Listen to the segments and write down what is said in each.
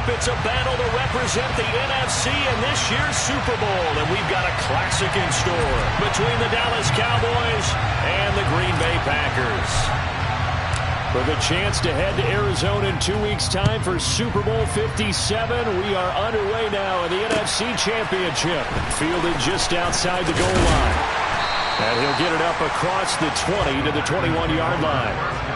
It's a battle to represent the NFC in this year's Super Bowl, and we've got a classic in store between the Dallas Cowboys and the Green Bay Packers. For the chance to head to Arizona in 2 weeks' time for Super Bowl 57, we are underway now in the NFC Championship. Fielded just outside the goal line. And he'll get it up across the 20 to the 21-yard line.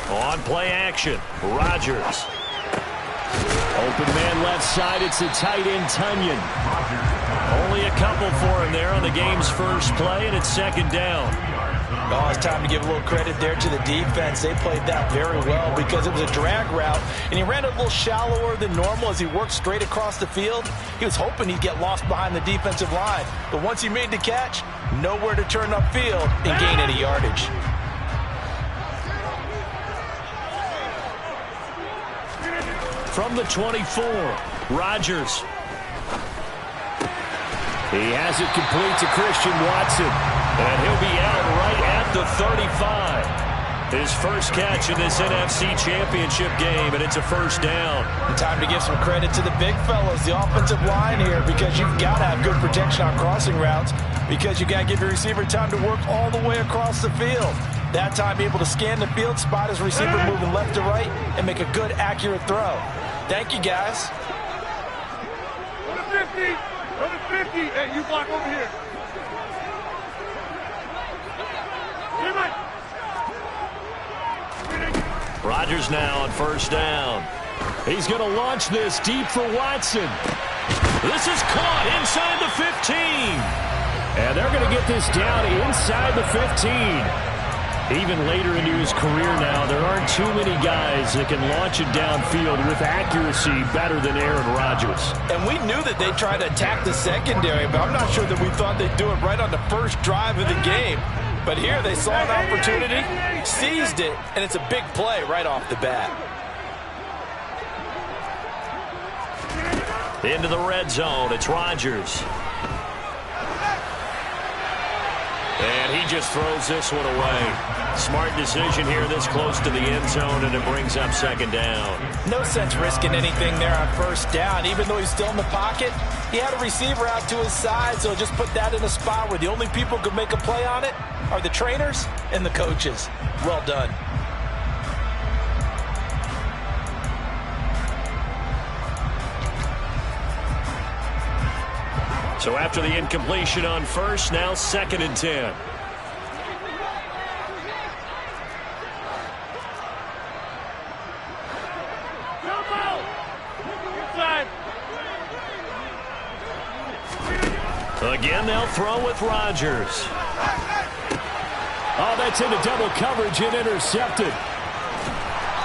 On play action, Rodgers. Open man left side, it's the tight end, Tunyon. Only a couple for him there on the game's first play, and it's second down. Oh, it's time to give a little credit there to the defense. They played that very well because it was a drag route, and he ran a little shallower than normal as he worked straight across the field. He was hoping he'd get lost behind the defensive line, but once he made the catch, nowhere to turn upfield and gain any yardage. From the 24, Rodgers. He has it complete to Christian Watson. And he'll be out right at the 35. His first catch in this NFC Championship game, and it's a first down. And time to give some credit to the big fellas, the offensive line here, because you've got to have good protection on crossing routes, because you've got to give your receiver time to work all the way across the field. That time, be able to scan the field, spot his receiver moving left to right, and make a good, accurate throw. Thank you, guys. Go to 50. Go to 50. Hey, you block over here. Rodgers now on first down. He's going to launch this deep for Watson. This is caught inside the 15. And they're going to get this down inside the 15. Even later into his career now, there aren't too many guys that can launch it downfield with accuracy better than Aaron Rodgers. And we knew that they'd try to attack the secondary, but I'm not sure that we thought they'd do it right on the first drive of the game. But here they saw an opportunity, seized it, and it's a big play right off the bat. Into the red zone, it's Rodgers. And he just throws this one away. Smart decision here this close to the end zone, and it brings up second down. No sense risking anything there on first down. Even though he's still in the pocket, he had a receiver out to his side, so just put that in a spot where the only people who can make a play on it are the trainers and the coaches. Well done. So after the incompletion on first, now second and 10. Again, they'll throw with Rodgers. Oh, that's into double coverage and intercepted.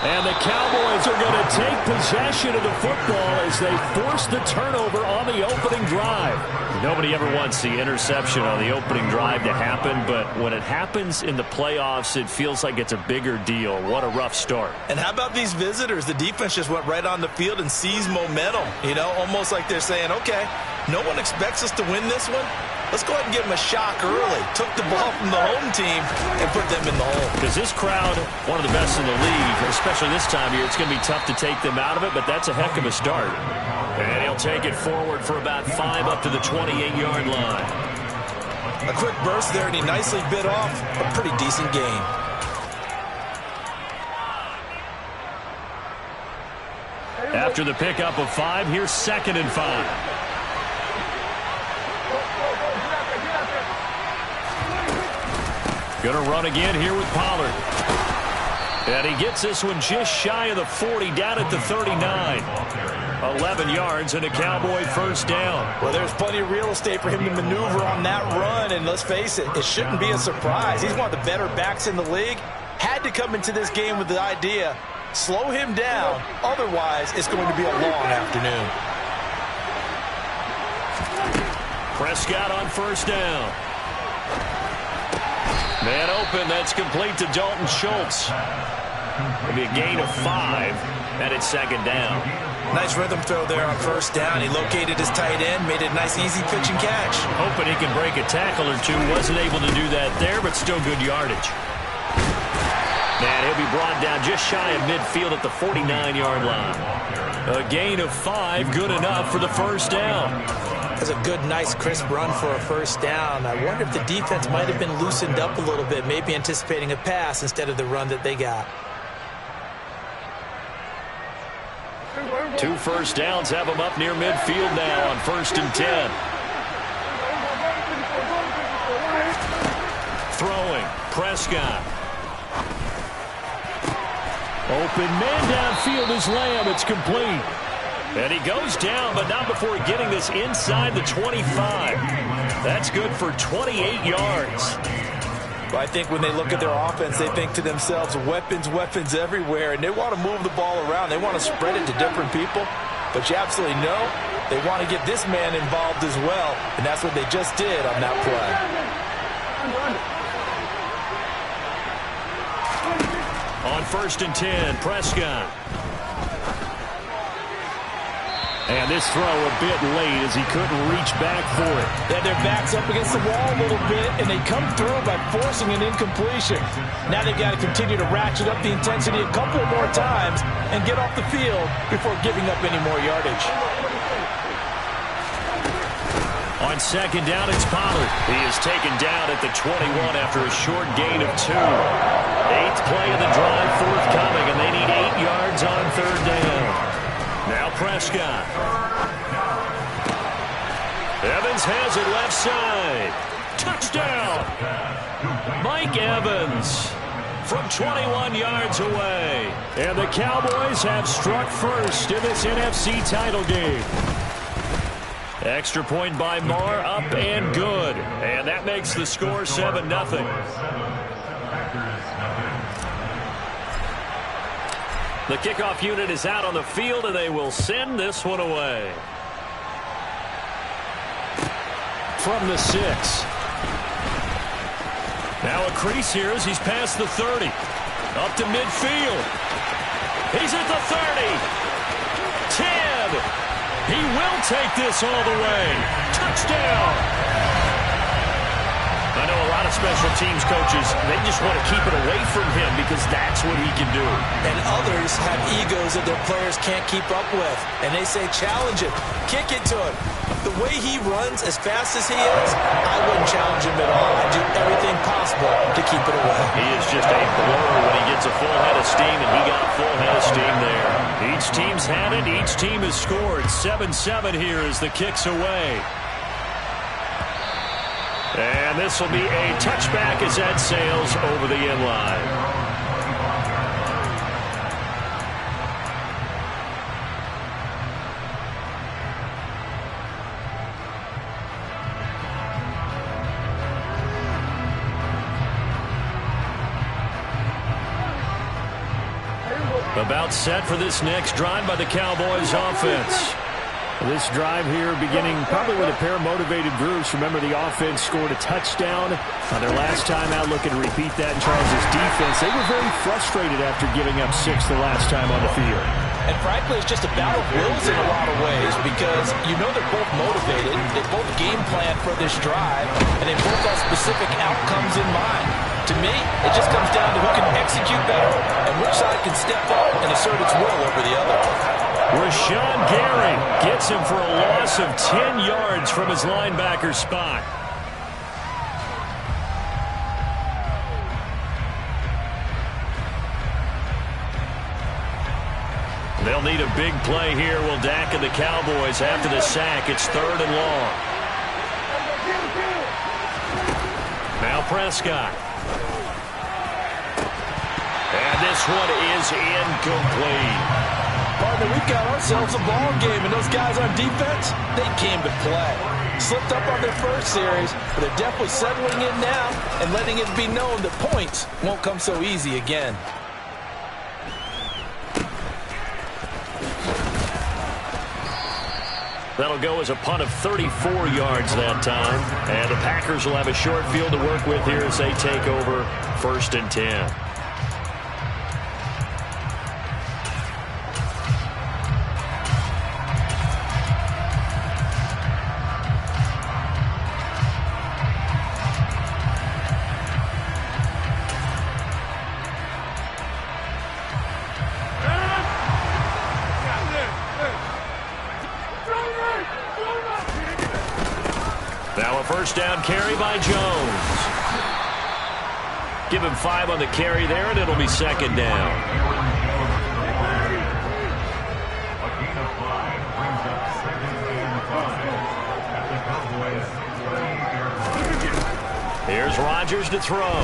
And the Cowboys are going to take possession of the football as they force the turnover on the opening drive. Nobody ever wants the interception on the opening drive to happen, but when it happens in the playoffs, it feels like it's a bigger deal. What a rough start. And how about these visitors? The defense just went right on the field and seized momentum. You know, almost like they're saying, okay, no one expects us to win this one. Let's go ahead and give them a shock early. Took the ball from the home team and put them in the hole. Because this crowd, one of the best in the league, especially this time of year, it's going to be tough to take them out of it, but that's a heck of a start. And he'll take it forward for about 5 up to the 28-yard line. A quick burst there, and he nicely bit off a pretty decent gain. After the pickup of 5, here's second and 5. Going to run again here with Pollard. And he gets this one just shy of the 40, down at the 39. 11 yards and a Cowboy first down. Well, there's plenty of real estate for him to maneuver on that run, and let's face it, it shouldn't be a surprise. He's one of the better backs in the league. Had to come into this game with the idea, slow him down, otherwise it's going to be a long afternoon. Prescott on first down. Man open, that's complete to Dalton Schultz. It'll be a gain of 5, and it's second down. Nice rhythm throw there on first down. He located his tight end, made it a nice, easy pitch and catch. Hoping he can break a tackle or two. Wasn't able to do that there, but still good yardage. And he'll be brought down just shy of midfield at the 49-yard line. A gain of 5, good enough for the first down. That's a good, nice, crisp run for a first down. I wonder if the defense might have been loosened up a little bit, maybe anticipating a pass instead of the run that they got. 2 first downs have them up near midfield now on 1st and 10. Throwing, Prescott. Open man downfield is Lamb. It's complete. And he goes down, but not before getting this inside the 25. That's good for 28 yards. Well, I think when they look at their offense, they think to themselves, weapons, weapons everywhere, and they want to move the ball around. They want to spread it to different people. But you absolutely know they want to get this man involved as well, and that's what they just did on that play. On 1st and 10, Prescott. And this throw a bit late as he couldn't reach back for it. Yeah, their back's up against the wall a little bit, and they come through by forcing an incompletion. Now they've got to continue to ratchet up the intensity a couple more times and get off the field before giving up any more yardage. On 2nd down, it's Pollard. He is taken down at the 21 after a short gain of 2. 8th play of the drive forthcoming, and they need 8 yards on 3rd down. Now Prescott. Evans has it left side. Touchdown! Mike Evans from 21 yards away. And the Cowboys have struck first in this NFC title game. Extra point by Marr, up and good. And that makes the score 7-0. The kickoff unit is out on the field, and they will send this one away. From the 6. Now a crease here as he's past the 30. Up to midfield. He's at the 30. 10. He will take this all the way. Touchdown. I know a lot of special teams coaches, they just want to keep it away from him because that's what he can do. And others have egos that their players can't keep up with. And they say, challenge him, kick it to him. The way he runs as fast as he is, I wouldn't challenge him at all. I'd do everything possible to keep it away. He is just a blower when he gets a full head of steam, and he got a full head of steam there. Each team's had it. Each team has scored. 7-7 here as the kick's away. And this will be a touchback as that sails over the end line. About set for this next drive by the Cowboys offense. This drive here beginning probably with a pair of motivated groups. Remember, the offense scored a touchdown on their last time out. Looking to repeat that in Charles' defense. They were very frustrated after giving up 6 the last time on the field. And frankly, it's just a battle of wills in a lot of ways because you know they're both motivated. They both game plan for this drive, and they both have specific outcomes in mind. To me, it just comes down to who can execute better and which side can step up and assert its will over the other. Rashawn Gary gets him for a loss of 10 yards from his linebacker spot. They'll need a big play here. Will Dak and the Cowboys after the sack. It's 3rd and long. Now Prescott. And this one is incomplete. Partner, we've got ourselves a ball game, and those guys on defense, they came to play. Slipped up on their first series, but they're definitely settling in now and letting it be known that points won't come so easy again. That'll go as a punt of 34 yards that time. And the Packers will have a short field to work with here as they take over 1st and 10. Now a first down carry by Jones. Give him 5 on the carry there, and it'll be 2nd down. Here's Rodgers to throw.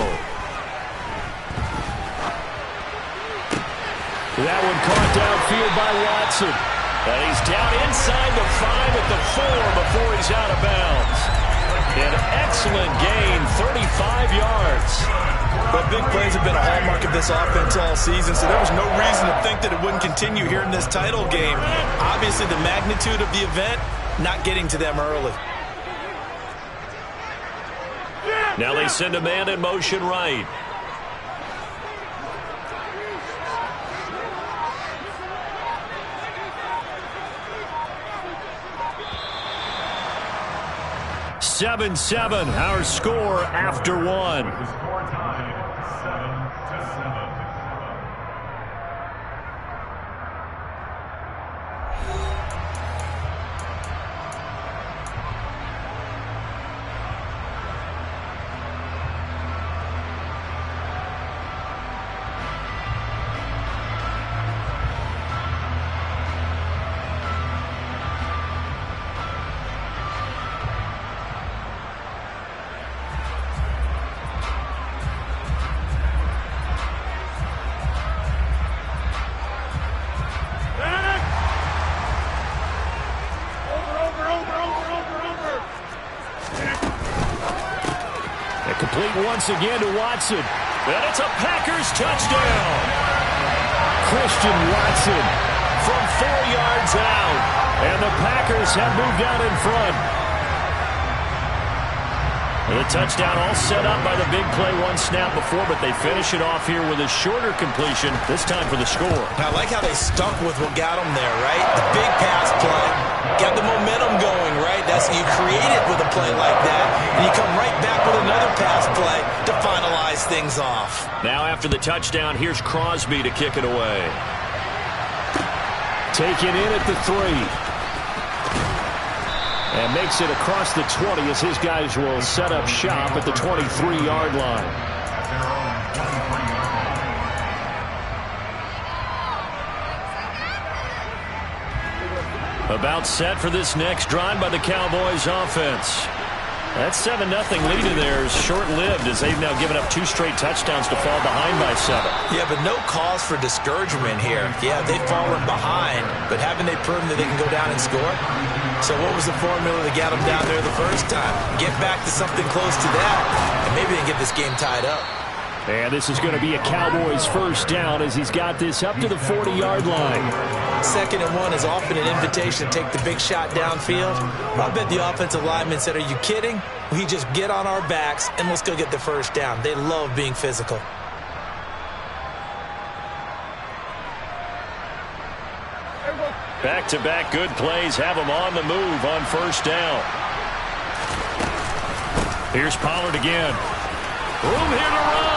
That one caught downfield by Watson. And he's down inside the 5 at the 4 before he's out of bounds. An excellent gain, 35 yards. But big plays have been a hallmark of this offense all season, so there was no reason to think that it wouldn't continue here in this title game. Obviously, the magnitude of the event not getting to them early. Now they send a man in motion right. (7-7) our score after 1. Complete once again to Watson. And it's a Packers touchdown. Christian Watson from 4 yards out. And the Packers have moved out in front. And the touchdown all set up by the big play one snap before, but they finish it off here with a shorter completion, this time for the score. I like how they stuck with what got them there, right? The big pass play. Got the momentum going, right? That's you create it with a play like that, and you come right back with another pass play to finalize things off. Now after the touchdown, here's Crosby to kick it away. Taken in at the 3. And makes it across the 20 as his guys will set up shop at the 23-yard line. About set for this next drive by the Cowboys offense. That 7-0 lead in there is short-lived as they've now given up 2 straight touchdowns to fall behind by 7. Yeah, but no cause for discouragement here. Yeah, they've fallen behind, but haven't they proven that they can go down and score? So what was the formula that got them down there the first time? Get back to something close to that, and maybe they can get this game tied up. And this is going to be a Cowboys first down as he's got this up to the 40-yard line. 2nd and 1 is often an invitation to take the big shot downfield. I bet the offensive lineman said, are you kidding? We just get on our backs and let's go get the first down. They love being physical. Back-to-back good plays have them on the move on first down. Here's Pollard again. Room here to run.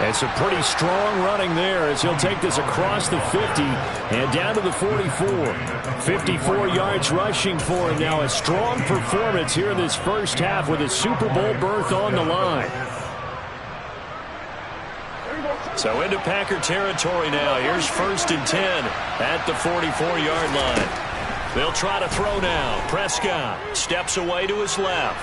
And some pretty strong running there as he'll take this across the 50 and down to the 44. 54 yards rushing for him now. A strong performance here in this first half with a Super Bowl berth on the line. So into Packer territory now. Here's 1st and 10 at the 44-yard line. They'll try to throw now. Prescott steps away to his left.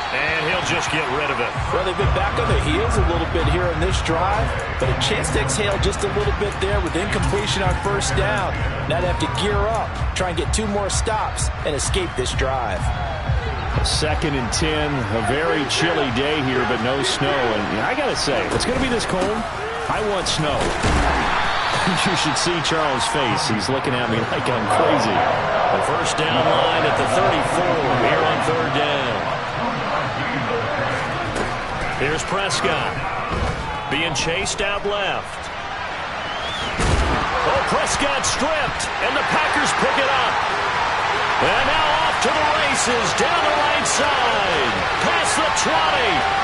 And he'll just get rid of it. Well, they've been back on their heels a little bit here on this drive, but a chance to exhale just a little bit there with incompletion on first down. Now they have to gear up, try and get 2 more stops, and escape this drive. 2nd and 10, a very chilly day here, but no snow. And I got to say, if it's going to be this cold, I want snow. You should see Charles' face. He's looking at me like I'm crazy. The first down line at the 34 here on third down. Here's Prescott being chased out left. Oh, Prescott stripped, and the Packers pick it up. And now off to the races, down the right side, past the 20.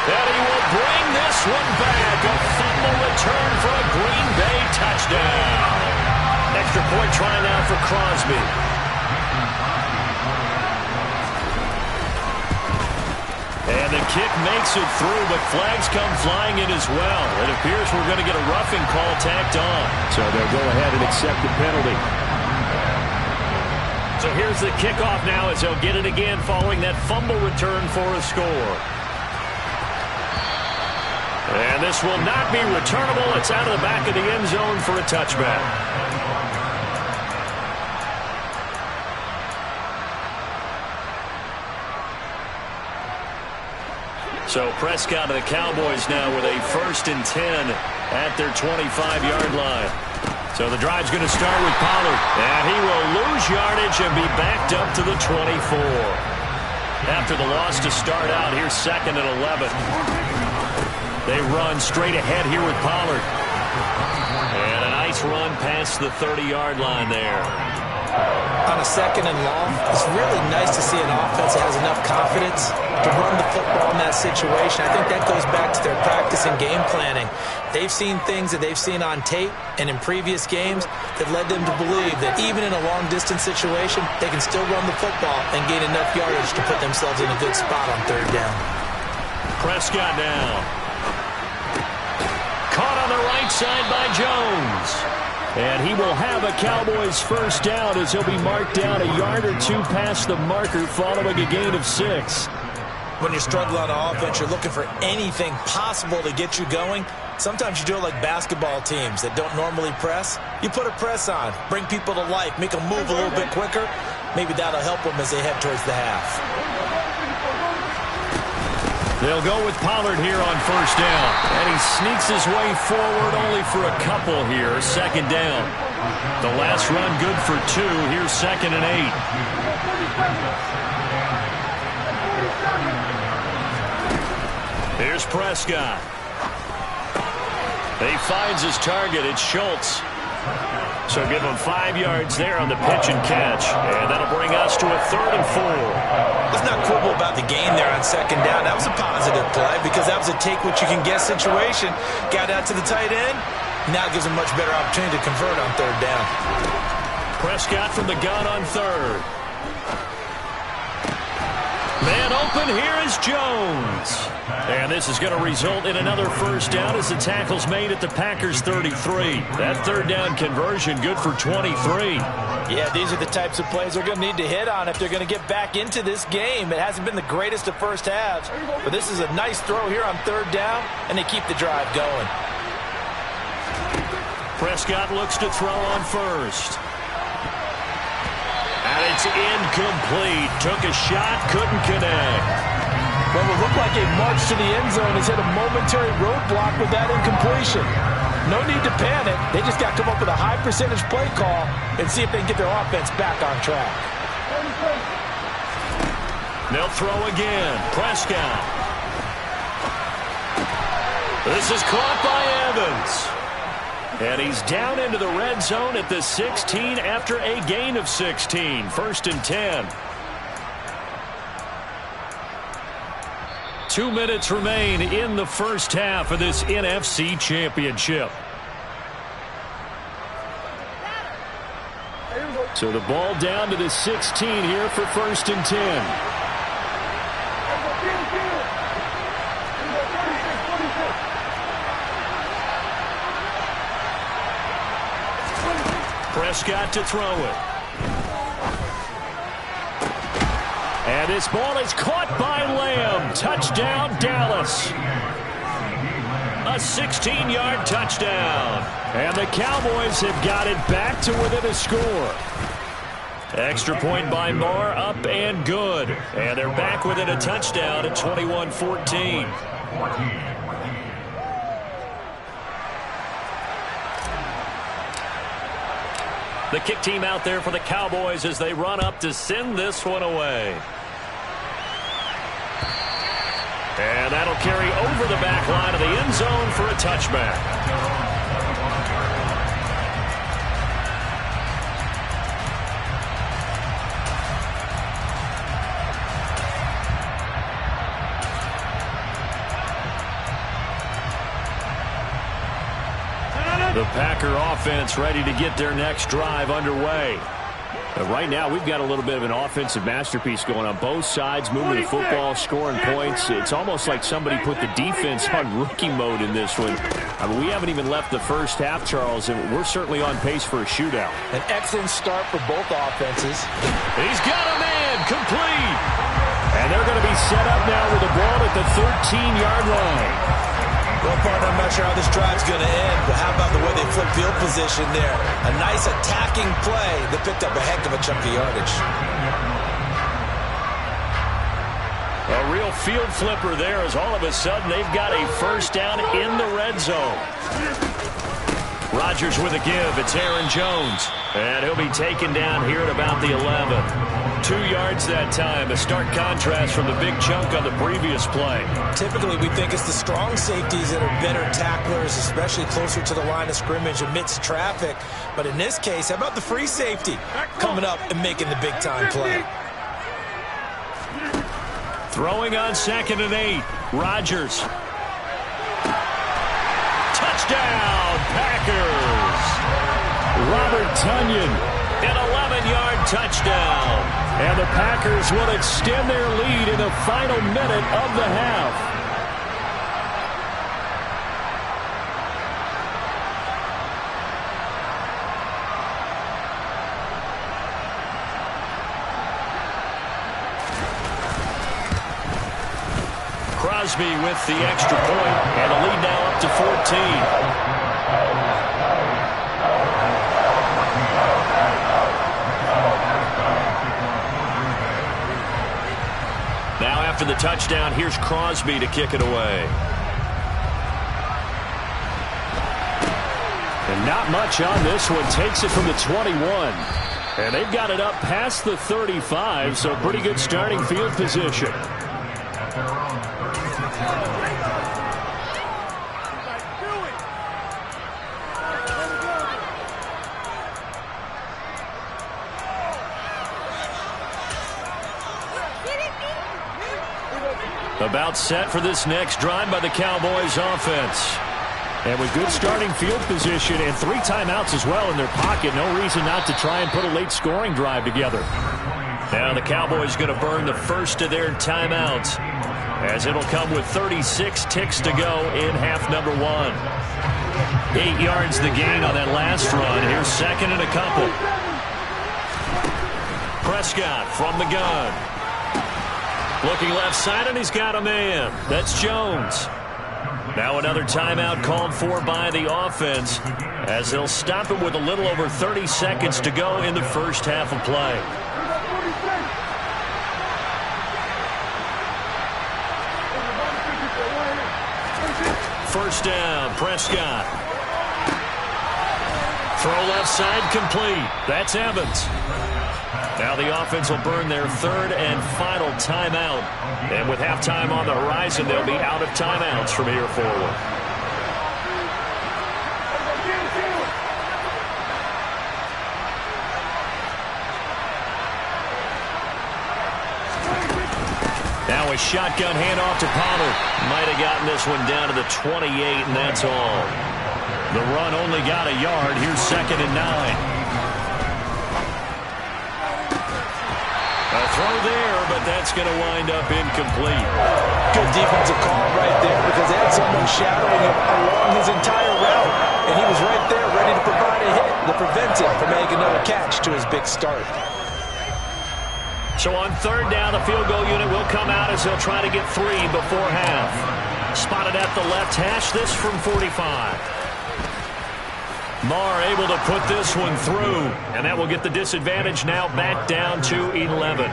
And he will bring this one back. A fumble return for a Green Bay touchdown. Extra point try now for Crosby. And the kick makes it through, but flags come flying in as well. It appears we're going to get a roughing call tacked on. So they'll go ahead and accept the penalty. So here's the kickoff now as they'll get it again following that fumble return for a score. And this will not be returnable. It's out of the back of the end zone for a touchback. So Prescott of the Cowboys now with a 1st and 10 at their 25-yard line. So the drive's going to start with Pollard. And he will lose yardage and be backed up to the 24. After the loss to start out, here's 2nd and 11. They run straight ahead here with Pollard. And a nice run past the 30-yard line there. On a 2nd and long, it's really nice to see an offense that has enough confidence to run the football in that situation. I think that goes back to their practice and game planning. They've seen things that they've seen on tape and in previous games that led them to believe that even in a long-distance situation, they can still run the football and gain enough yardage to put themselves in a good spot on third down. Prescott now. Caught on the right side by Jones. And he will have a Cowboys first down as he'll be marked down a yard or two past the marker following a gain of 6. When you're struggling on offense, you're looking for anything possible to get you going. Sometimes you do it like basketball teams that don't normally press. You put a press on, bring people to life, make them move a little bit quicker. Maybe that'll help them as they head towards the half. They'll go with Pollard here on first down. And he sneaks his way forward only for a couple here. 2nd down. The last run good for 2. Here's 2nd and 8. Here's Prescott. He finds his target. It's Schultz. So give him 5 yards there on the pitch and catch. And that'll bring us to a 3rd and 4. Let's not quibble about the gain there on 2nd down. That was a positive play because that was a take-what-you-can-get situation. Got out to the tight end. Now it gives him a much better opportunity to convert on 3rd down. Prescott from the gun on 3rd. Man open, here is Jones. And this is going to result in another first down as the tackle's made at the Packers 33. That 3rd down conversion good for 23. Yeah, these are the types of plays they're going to need to hit on if they're going to get back into this game. It hasn't been the greatest of first halves, but this is a nice throw here on 3rd down, and they keep the drive going. Prescott looks to throw on first. And it's incomplete. Took a shot, couldn't connect. Well, it looked like a march to the end zone has hit a momentary roadblock with that incompletion. No need to panic. They just got to come up with a high percentage play call and see if they can get their offense back on track. They'll throw again. Prescott. This is caught by Evans. And he's down into the red zone at the 16 after a gain of 16. 1st and 10. 2 minutes remain in the first half of this NFC Championship. So the ball down to the 16 here for 1st and 10. Prescott to throw it. And this ball is caught by Lamb. Touchdown, Dallas. A 16-yard touchdown. And the Cowboys have got it back to within a score. Extra point by Marr, up and good. And they're back within a touchdown at 21-14. The kick team out there for the Cowboys as they run up to send this one away. And that'll carry over the back line of the end zone for a touchback. The Packer offense ready to get their next drive underway. Right now, we've got a little bit of an offensive masterpiece going on both sides, moving the football, scoring points. It's almost like somebody put the defense on rookie mode in this one. I mean, we haven't even left the first half, Charles, and we're certainly on pace for a shootout. An excellent start for both offenses. He's got a man, complete. And they're going to be set up now with the ball at the 13-yard line. Well, partner, I'm not sure how this drive's going to end, but how about the way they flip field position there? A nice attacking play that picked up a heck of a chunk of yardage. A real field flipper there as all of a sudden they've got a first down in the red zone. Rodgers with a give. It's Aaron Jones. And he'll be taken down here at about the 11. 2 yards that time. A stark contrast from the big chunk on the previous play. Typically, we think it's the strong safeties that are better tacklers, especially closer to the line of scrimmage amidst traffic. But in this case, how about the free safety coming up and making the big-time play? Throwing on 2nd and 8. Rodgers. Touchdown, Packers. Robert Tonyan, an 11-yard touchdown. And the Packers will extend their lead in the final minute of the half. Crosby with the extra point, and the lead now up to 14. Now after the touchdown, here's Crosby to kick it away. And not much on this one. Takes it from the 21. And they've got it up past the 35, so pretty good starting field position. About set for this next drive by the Cowboys offense. And with good starting field position and 3 timeouts as well in their pocket, no reason not to try and put a late scoring drive together. Now the Cowboys going to burn the first of their timeouts as it'll come with 36 ticks to go in half number 1. 8 yards the gain on that last run. Here's 2nd and a couple. Prescott from the gun. Looking left side, and he's got a man. That's Jones. Now another timeout called for by the offense as they'll stop it with a little over 30 seconds to go in the first half of play. First down, Prescott. Throw left side, complete. That's Evans. Now the offense will burn their 3rd and final timeout. And with halftime on the horizon, they'll be out of timeouts from here forward. Now a shotgun handoff to Pollard. Might have gotten this one down to the 28, and that's all. The run only got a yard. Here's 2nd and 9. A throw there, but that's going to wind up incomplete. Good defensive call right there because they had someone shadowing him along his entire route, and he was right there ready to provide a hit to prevent him from making another catch to his big start. So on 3rd down, the field goal unit will come out as they'll try to get 3 before half. Spotted at the left hash, this from 45. Marr able to put this one through, and that will get the disadvantage now back down to 11.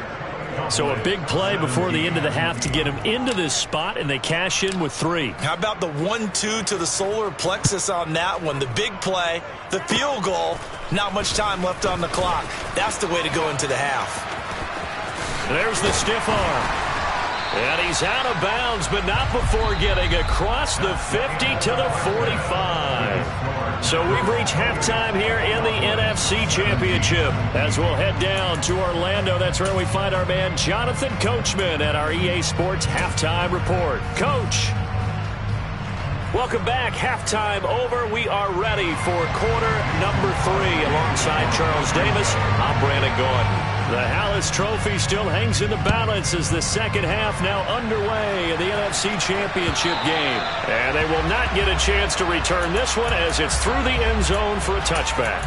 So a big play before the end of the half to get him into this spot, and they cash in with 3. How about the 1-2 to the solar plexus on that one? The big play, the field goal, not much time left on the clock. That's the way to go into the half. There's the stiff arm. And he's out of bounds, but not before getting across the 50 to the 45. So we've reached halftime here in the NFC Championship. As we'll head down to Orlando, that's where we find our man Jonathan Coachman at our EA Sports Halftime Report. Coach. Welcome back. Halftime over. We are ready for quarter number 3. Alongside Charles Davis, I'm Brandon Gaudin. The Hallis Trophy still hangs in the balance as the second half now underway in the NFC Championship game. And they will not get a chance to return this one as it's through the end zone for a touchback.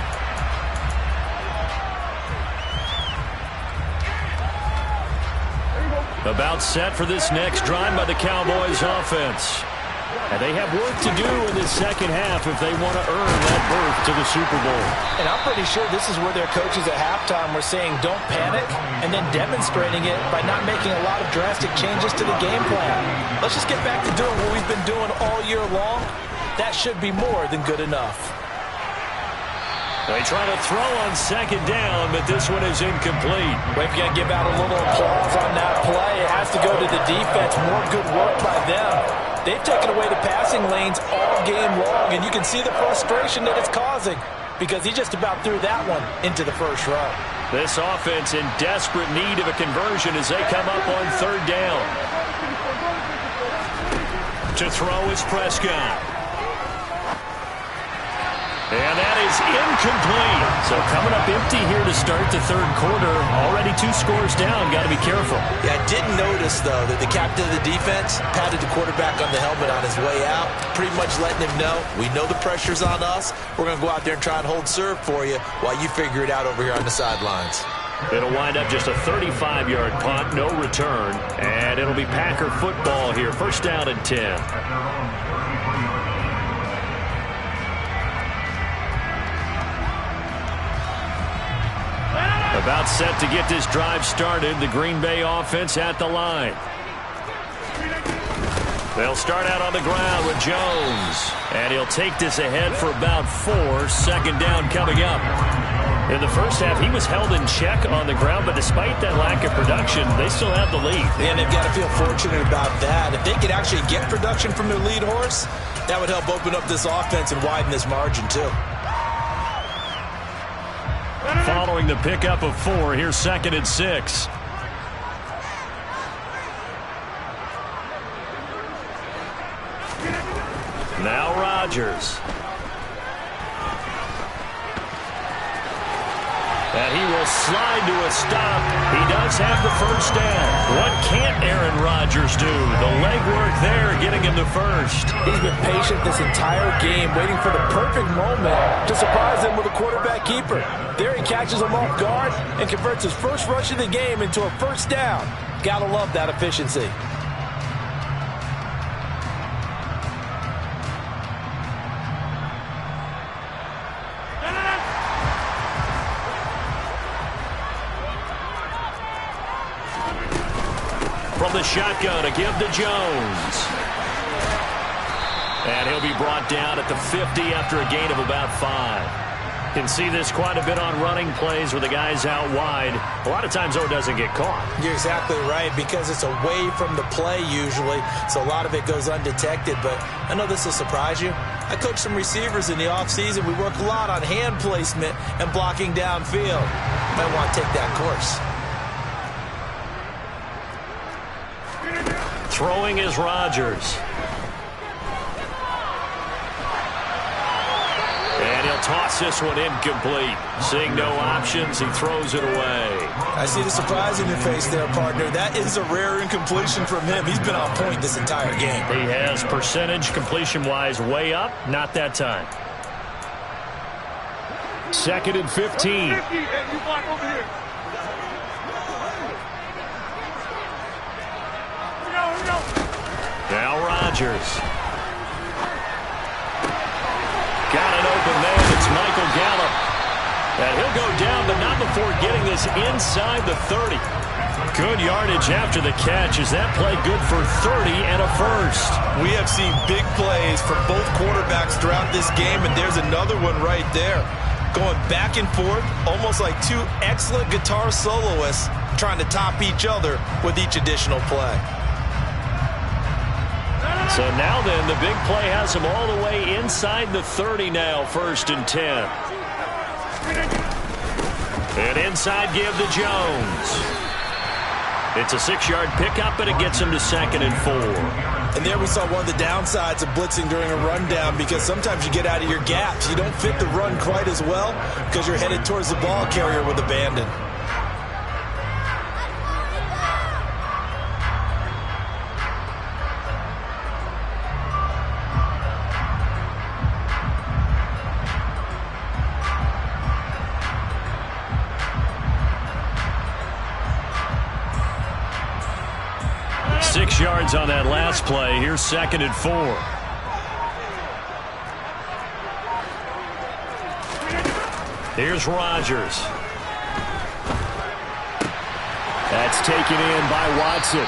About set for this next drive by the Cowboys offense. And they have work to do in this second half if they want to earn that berth to the Super Bowl. And I'm pretty sure this is where their coaches at halftime were saying don't panic, and then demonstrating it by not making a lot of drastic changes to the game plan. Let's just get back to doing what we've been doing all year long. That should be more than good enough. They try to throw on second down, but this one is incomplete. We've got to give out a little applause on that play. It has to go to the defense. More good work by them. They've taken away the passing lanes all game long, and you can see the frustration that it's causing because he just about threw that one into the first row. This offense in desperate need of a conversion as they come up on third down. To throw is Prescott. And that is incomplete. So coming up empty here to start the third quarter. Already 2 scores down. Got to be careful. Yeah, I did notice, though, that the captain of the defense patted the quarterback on the helmet on his way out, pretty much letting him know, we know the pressure's on us. We're going to go out there and try and hold serve for you while you figure it out over here on the sidelines. It'll wind up just a 35-yard punt, no return. And it'll be Packer football here. First down and 10. About set to get this drive started. The Green Bay offense at the line. They'll start out on the ground with Jones. And he'll take this ahead for about 4. Second down coming up. In the first half, he was held in check on the ground, but despite that lack of production, they still have the lead. And they've got to feel fortunate about that. If they could actually get production from their lead horse, that would help open up this offense and widen this margin, too. Following the pickup of 4, here's second and 6. Now Rodgers. And he will slide to a stop. He does have the first down. What can't Aaron Rodgers do? The legwork there getting him the first. He's been patient this entire game, waiting for the perfect moment to surprise them with a quarterback keeper. There he catches him off guard and converts his first rush of the game into a first down. Gotta love that efficiency. From the shotgun, a give to Jones. And he'll be brought down at the 50 after a gain of about 5. Can see this quite a bit on running plays where the guy's out wide. A lot of times, though, it doesn't get caught. You're exactly right, because it's away from the play usually, so a lot of it goes undetected. But I know this will surprise you. I coach some receivers in the offseason. We work a lot on hand placement and blocking downfield. Might want to take that course. Throwing is Rodgers. And he'll toss this one incomplete. Seeing no options, he throws it away. I see the surprise in your face there, partner. That is a rare incompletion from him. He's been on point this entire game. He has percentage completion-wise way up. Not that time. Second and 15. You block over here. Now Rodgers. Got it open there. It's Michael Gallup. And he'll go down, but not before getting this inside the 30. Good yardage after the catch. Is that play good for 30 and a first? We have seen big plays from both quarterbacks throughout this game, and there's another one right there. Going back and forth, almost like two excellent guitar soloists trying to top each other with each additional play. So now then, the big play has them all the way inside the 30 now, 1st and 10. And inside give to Jones. It's a 6-yard pickup, and it gets him to 2nd and 4. And there we saw one of the downsides of blitzing during a rundown, because sometimes you get out of your gaps. You don't fit the run quite as well because you're headed towards the ball carrier with abandon. Yards on that last play. Here's 2nd and 4. Here's Rodgers. That's taken in by Watson.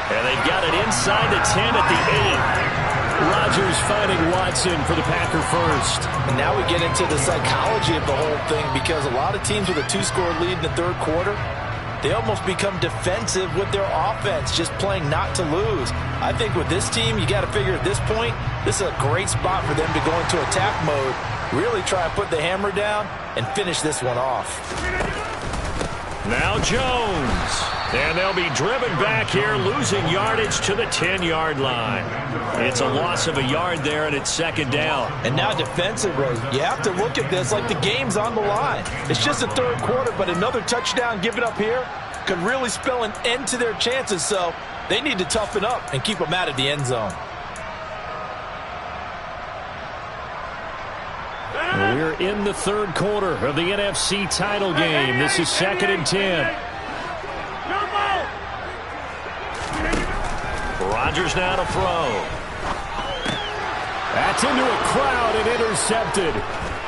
And they've got it inside the 10 at the 8. Rodgers finding Watson for the Packer first. And now we get into the psychology of the whole thing, because a lot of teams with a 2-score lead in the 3rd quarter, they almost become defensive with their offense, just playing not to lose. I think with this team, you got to figure at this point, this is a great spot for them to go into attack mode, really try and put the hammer down and finish this one off. Now Jones. And they'll be driven back here, losing yardage to the 10-yard line. It's a loss of a yard there, and it's 2nd down. And now defensively, you have to look at this like the game's on the line. It's just the 3rd quarter, but another touchdown given up here could really spell an end to their chances, so they need to toughen up and keep them out of the end zone. We're in the 3rd quarter of the NFC title game. This is 2nd and 10. Rodgers now to throw. That's into a crowd and intercepted.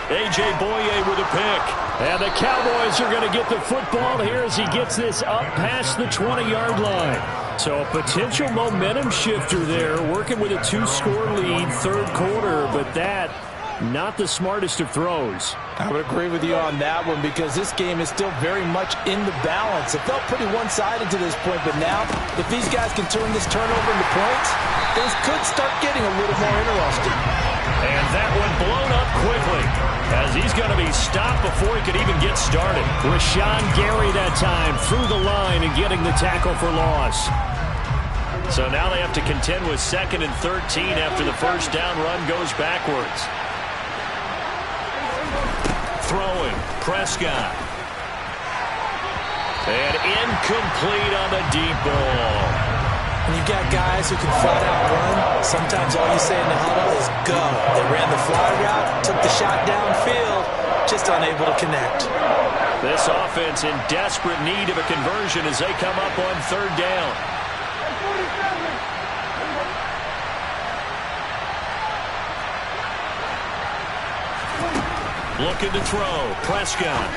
A.J. Boye with a pick. And the Cowboys are going to get the football here as he gets this up past the 20-yard line. So a potential momentum shifter there, working with a 2-score lead, 3rd quarter, but that not the smartest of throws. I would agree with you on that one, because this game is still very much in the balance. It felt pretty one-sided to this point, but now if these guys can turn this turnover into points, things could start getting a little more interesting. And that one blown up quickly, as he's going to be stopped before he could even get started. Rashawn Gary that time through the line and getting the tackle for loss. So now they have to contend with 2nd and 13 after the 1st down run goes backwards. Throwing, Prescott. And incomplete on the deep ball. When you've got guys who can flat out run, sometimes all you say in the huddle is go. They ran the fly route, took the shot downfield, just unable to connect. This offense in desperate need of a conversion as they come up on 3rd down. Looking to throw. Prescott.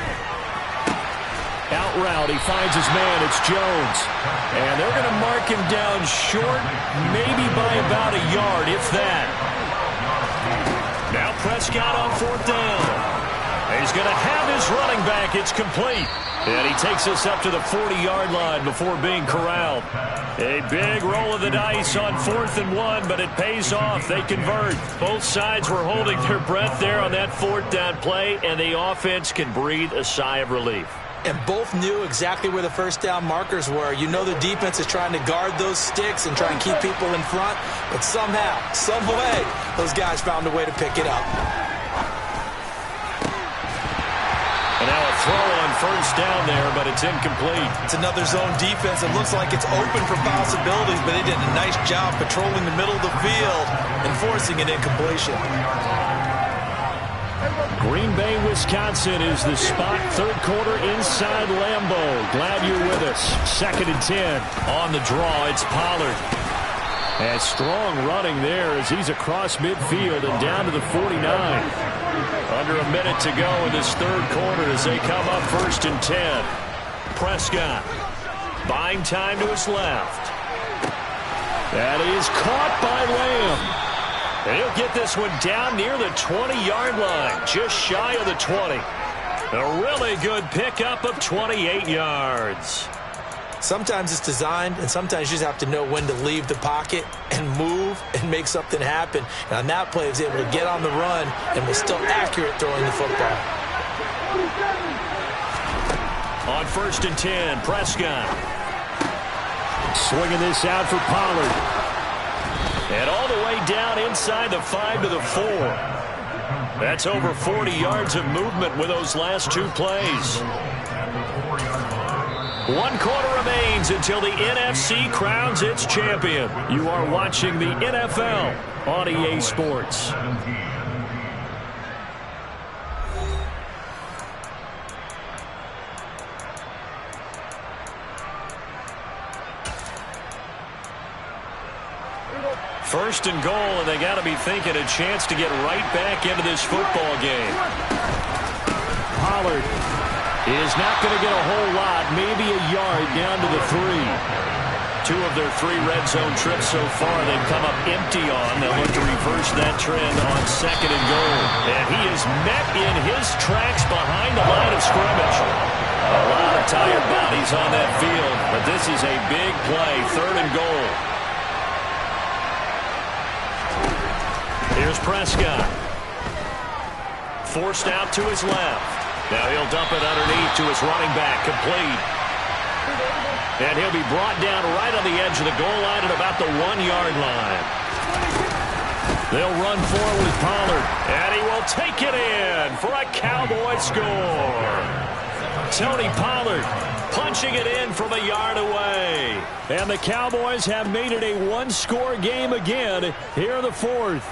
Out route. He finds his man. It's Jones. And they're going to mark him down short, maybe by about a yard, if that. Now Prescott on 4th down. He's going to have his running back. It's complete. And he takes us up to the 40-yard line before being corralled. A big roll of the dice on 4th and 1, but it pays off. They convert. Both sides were holding their breath there on that 4th down play, and the offense can breathe a sigh of relief. And both knew exactly where the 1st down markers were. You know the defense is trying to guard those sticks and try and keep people in front, but somehow, some way, those guys found a way to pick it up. And now a throw on 1st down there, but it's incomplete. It's another zone defense. It looks like it's open for possibilities, but they did a nice job patrolling the middle of the field and forcing an incompletion. Green Bay, Wisconsin is the spot. 3rd quarter inside Lambeau. Glad you're with us. 2nd and 10. On the draw, it's Pollard. And strong running there as he's across midfield and down to the 49. Under a minute to go in this 3rd quarter as they come up 1st and 10. Prescott. Buying time to his left. That is caught by Lamb. And he'll get this one down near the 20-yard line, just shy of the 20. A really good pickup of 28 yards. Sometimes it's designed, and sometimes you just have to know when to leave the pocket and move and make something happen. And on that play, he was able to get on the run and was still accurate throwing the football. On 1st and 10, Prescott. Swinging this out for Pollard. And all the way down inside the 5 to the 4. That's over 40 yards of movement with those last 2 plays. 1 quarter remains until the NFC crowns its champion. You are watching the NFL on EA Sports. First and goal, and they got to be thinking a chance to get right back into this football game. Pollard is not going to get a whole lot, maybe a yard down to the 3. 2 of their 3 red zone trips so far they've come up empty on. They'll look to reverse that trend on 2nd and goal. And he is met in his tracks behind the line of scrimmage. A lot of tired bodies on that field, but this is a big play, 3rd and goal. Here's Prescott. Forced out to his left. Now he'll dump it underneath to his running back, complete. And he'll be brought down right on the edge of the goal line at about the 1-yard line. They'll run forward with Pollard, and he will take it in for a Cowboy score. Tony Pollard punching it in from a yard away. And the Cowboys have made it a 1-score game again here in the 4th.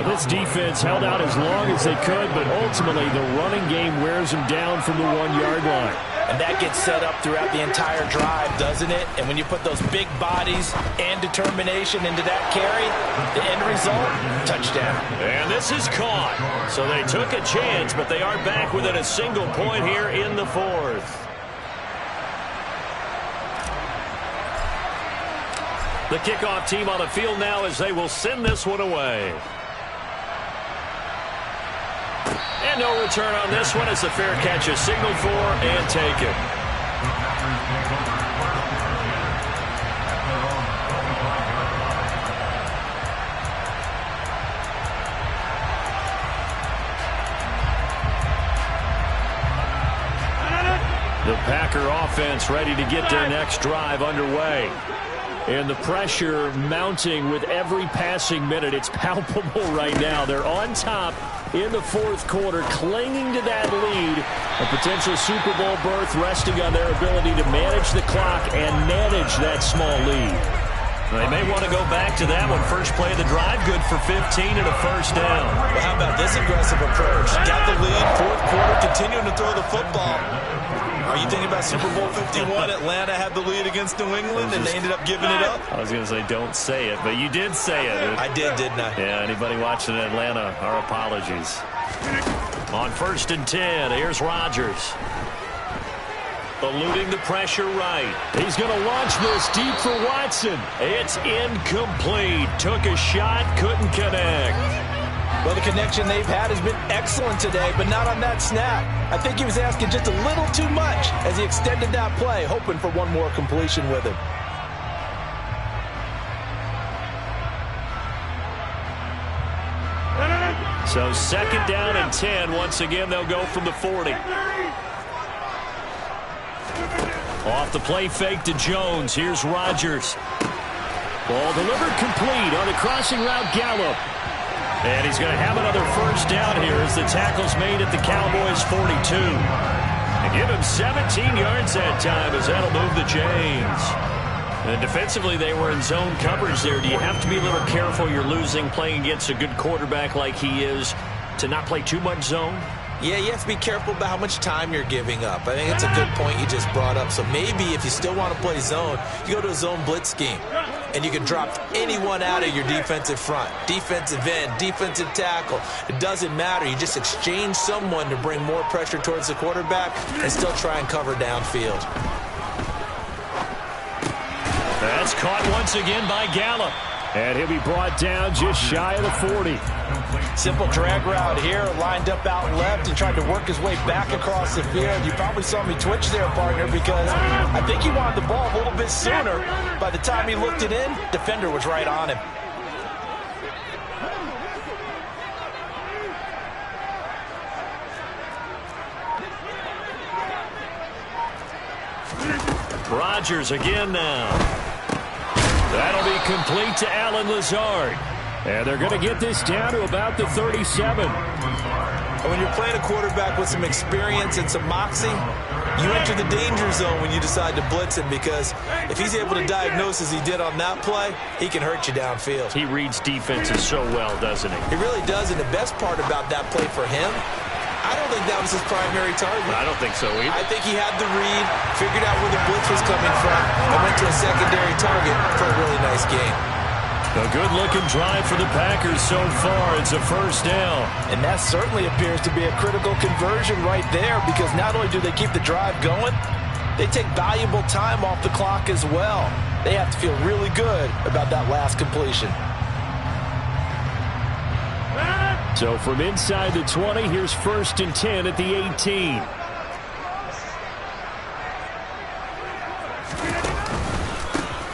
This defense held out as long as they could, but ultimately the running game wears them down from the 1-yard line. And that gets set up throughout the entire drive, doesn't it? And when you put those big bodies and determination into that carry, the end result, touchdown. And this is caught. So they took a chance, but they are back within a single point here in the 4th. The kickoff team on the field now as they will send this one away. And no return on this one as the fair catch is signaled for and taken. The Packer offense ready to get their next drive underway. And the pressure mounting with every passing minute. It's palpable right now. They're on top in the 4th quarter, clinging to that lead. A potential Super Bowl berth resting on their ability to manage the clock and manage that small lead. They may want to go back to that one. First play of the drive, good for 15 and a first down. Well, how about this aggressive approach? Got the lead, 4th quarter, continuing to throw the football. Are you thinking about Super Bowl 51? Atlanta had the lead against New England, and they ended up giving it up? I was going to say don't say it, but you did say it. I didn't I? Yeah, anybody watching Atlanta, our apologies. On 1st and 10, here's Rodgers. Eluding the pressure right. He's going to launch this deep for Watson. It's incomplete. Took a shot, couldn't connect. Well, the connection they've had has been excellent today, but not on that snap. I think he was asking just a little too much as he extended that play, hoping for one more completion with it. So 2nd down and 10. Once again, they'll go from the 40. Off the play fake to Jones. Here's Rodgers. Ball delivered complete on the crossing route, Gallup. And he's going to have another first down here as the tackle's made at the Cowboys' 42. And give him 17 yards that time as that'll move the chains. And defensively, they were in zone coverage there. Do you have to be a little careful you're losing playing against a good quarterback like he is to not play too much zone? Yeah, you have to be careful about how much time you're giving up. I think it's a good point you just brought up. So maybe if you still want to play zone, you go to a zone blitz scheme. And you can drop anyone out of your defensive front. Defensive end, defensive tackle. It doesn't matter. You just exchange someone to bring more pressure towards the quarterback and still try and cover downfield. That's caught once again by Gallup. And he'll be brought down just shy of the 40. Simple drag route here, lined up out left and tried to work his way back across the field. You probably saw me twitch there, partner, because I think he wanted the ball a little bit sooner. By the time he looked it in, defender was right on him. Rodgers again now. That'll be complete to Allen Lazard. And they're going to get this down to about the 37. When you're playing a quarterback with some experience and some moxie, you enter the danger zone when you decide to blitz him, because if he's able to diagnose as he did on that play, he can hurt you downfield. He reads defenses so well, doesn't he? He really does, and the best part about that play for him, I don't think that was his primary target. I don't think so either. I think he had the read, figured out where the blitz was coming from, and went to a secondary target for a really nice game. A good-looking drive for the Packers so far. It's a first down. And that certainly appears to be a critical conversion right there, because not only do they keep the drive going, they take valuable time off the clock as well. They have to feel really good about that last completion. So from inside the 20, here's 1st and 10 at the 18.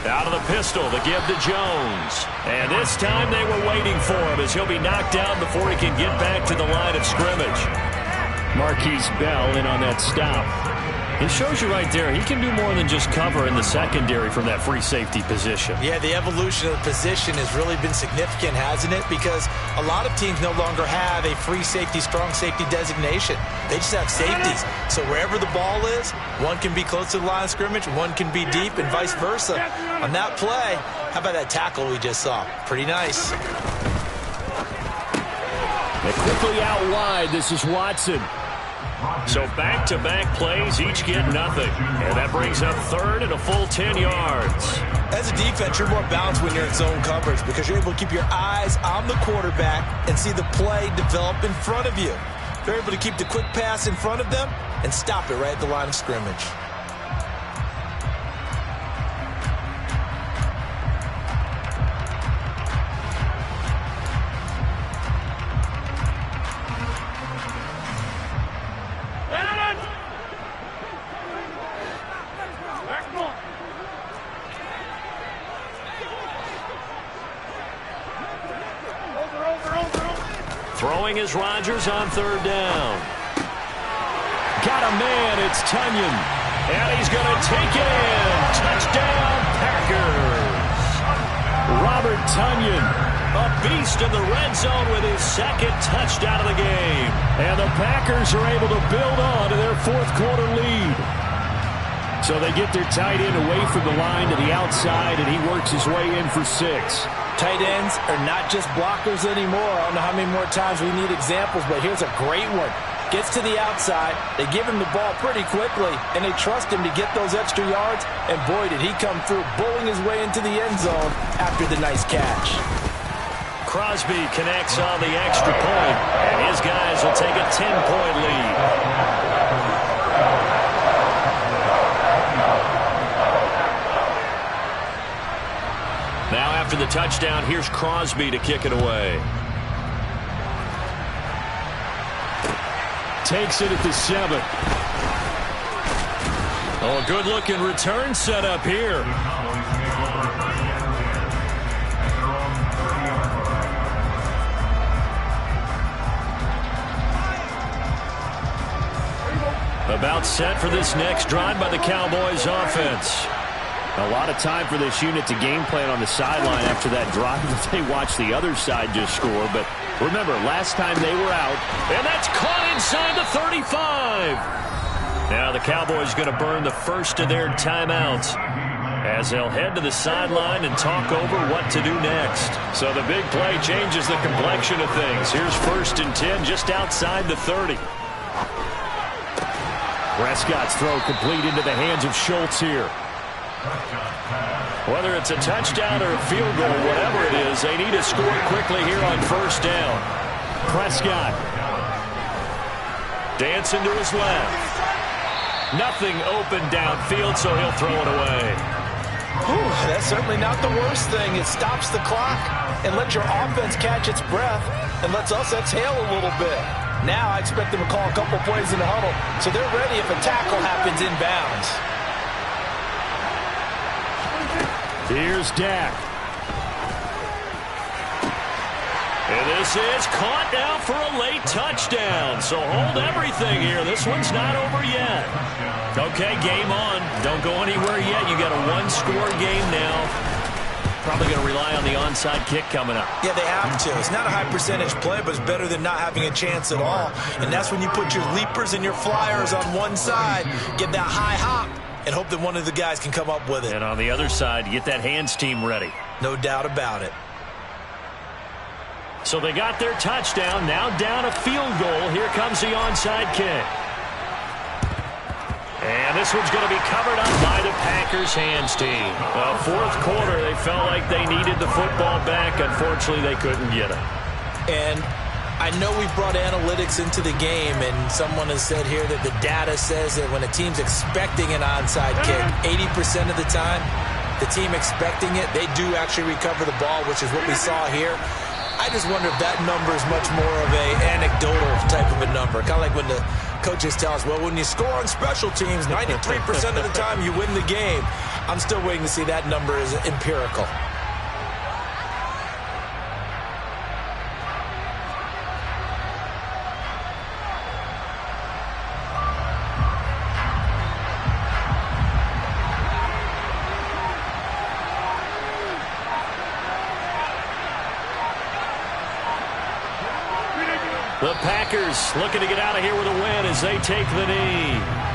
Out of the pistol, the give to Jones. And this time they were waiting for him, as he'll be knocked down before he can get back to the line of scrimmage. Marquise Bell in on that stop. It shows you right there, he can do more than just cover in the secondary from that free safety position. Yeah, the evolution of the position has really been significant, hasn't it? Because a lot of teams no longer have a free safety, strong safety designation. They just have safeties. So wherever the ball is, one can be close to the line of scrimmage, one can be deep, and vice versa. On that play, how about that tackle we just saw? Pretty nice. And quickly out wide, this is Watson. So back-to-back plays, each get nothing. And that brings up 3rd and a full 10 yards. As a defense, you're more balanced when you're in zone coverage, because you're able to keep your eyes on the quarterback and see the play develop in front of you. You're able to keep the quick pass in front of them and stop it right at the line of scrimmage. Throwing is Rodgers on 3rd down. Got a man, it's Tonyan. And he's going to take it in. Touchdown, Packers. Robert Tonyan, a beast in the red zone with his 2nd touchdown of the game. And the Packers are able to build on to their 4th quarter lead. So they get their tight end away from the line to the outside, and he works his way in for 6. Tight ends are not just blockers anymore. I don't know how many more times we need examples, but here's a great one. Gets to the outside, they give him the ball pretty quickly, and they trust him to get those extra yards, and boy, did he come through, bowling his way into the end zone after the nice catch. Crosby connects on the extra point, and his guys will take a 10-point lead. Now after the touchdown, here's Crosby to kick it away. Takes it at the 7. Oh, a good-looking return set up here. About set for this next drive by the Cowboys offense. A lot of time for this unit to game plan on the sideline after that drive that they watched the other side just score. But remember, last time they were out, and that's caught inside the 35. Now the Cowboys going to burn the first of their timeouts as they'll head to the sideline and talk over what to do next. So the big play changes the complexion of things. Here's 1st and 10 just outside the 30. Prescott's throw complete into the hands of Schultz here. Whether it's a touchdown or a field goal, whatever it is, they need to score quickly here on 1st down. Prescott dancing to his left. Nothing open downfield, so he'll throw it away. Whew, that's certainly not the worst thing. It stops the clock and lets your offense catch its breath and lets us exhale a little bit. Now I expect them to call a couple plays in the huddle so they're ready if a tackle happens inbounds. Here's Dak. And this is caught now for a late touchdown. So hold everything here. This one's not over yet. Okay, game on. Don't go anywhere yet. You got a one-score game now. Probably going to rely on the onside kick coming up. Yeah, they have to. It's not a high percentage play, but it's better than not having a chance at all. And that's when you put your leapers and your flyers on one side, get that high hop, and hope that one of the guys can come up with it. And on the other side, get that hands team ready. No doubt about it. So they got their touchdown. Now down a field goal. Here comes the onside kick. And this one's going to be covered up by the Packers hands team. Well, fourth quarter, they felt like they needed the football back. Unfortunately, they couldn't get it. And I know we brought analytics into the game, and someone has said here that the data says that when a team's expecting an onside kick, 80% of the time, the team expecting it, they do actually recover the ball, which is what we saw here. I just wonder if that number is much more of a anecdotal type of a number. Kind of like when the coaches tell us, well, when you score on special teams, 93% of the time you win the game. I'm still waiting to see that number is empirical. The Packers looking to get out of here with a win as they take the knee.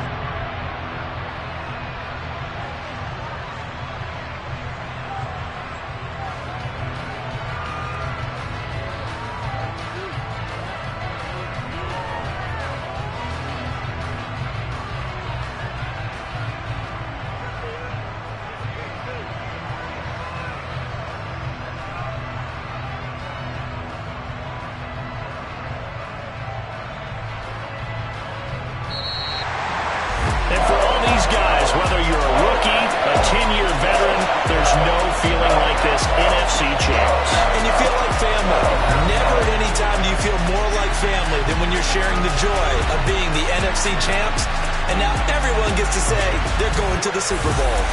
Whether you're a rookie, a 10-year veteran, there's no feeling like this NFC champs. And you feel like family. Never at any time do you feel more like family than when you're sharing the joy of being the NFC champs. And now everyone gets to say they're going to the Super Bowl.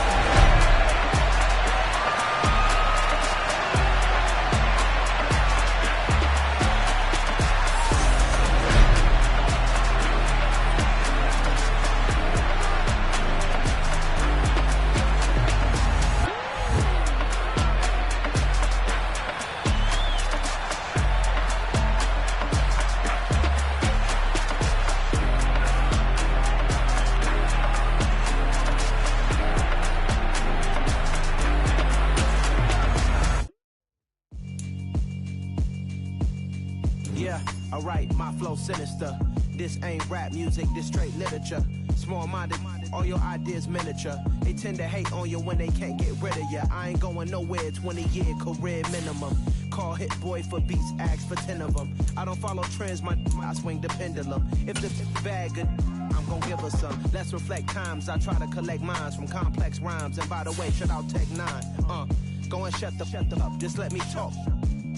Sinister. This ain't rap music, this straight literature. Small-minded, all your ideas miniature. They tend to hate on you when they can't get rid of you. I ain't going nowhere, 20-year career minimum. Call Hit Boy for beats, ask for 10 of them. I don't follow trends, I swing the pendulum. If the bag good, I'm gonna give her some. Let's reflect times, I try to collect minds from complex rhymes. And by the way, shut out Tech 9. Go and shut the up, just let me talk.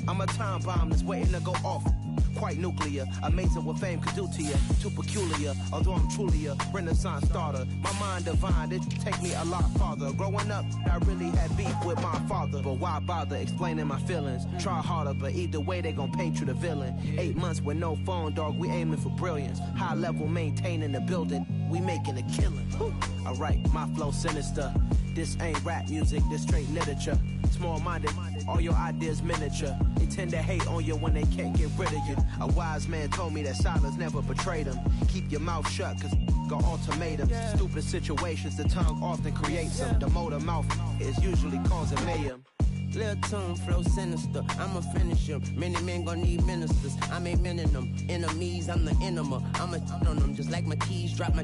I'm a time bomb that's waiting to go off. Quite nuclear, amazing what fame could do to you. Too peculiar, although I'm truly a renaissance starter. My mind divine, it take me a lot farther. Growing up, I really had beef with my father. But why bother explaining my feelings? Try harder, but either way they gon' paint you the villain. 8 months with no phone, dog, we aiming for brilliance. High level maintaining the building, we making a killing. Alright, my flow sinister. This ain't rap music, this straight literature. Small-minded, all your ideas miniature. They tend to hate on you when they can't get rid of you. A wise man told me that silence never betrayed him. Keep your mouth shut, cause got ultimatums. Stupid situations, the tongue often creates them. The motor mouth is usually causing mayhem. Lil' tune, flow sinister, I'ma finish him. Many men gon' need ministers, I ain't mending them. Enemies, I'm the enema, I'ma on them. Just like my keys, drop my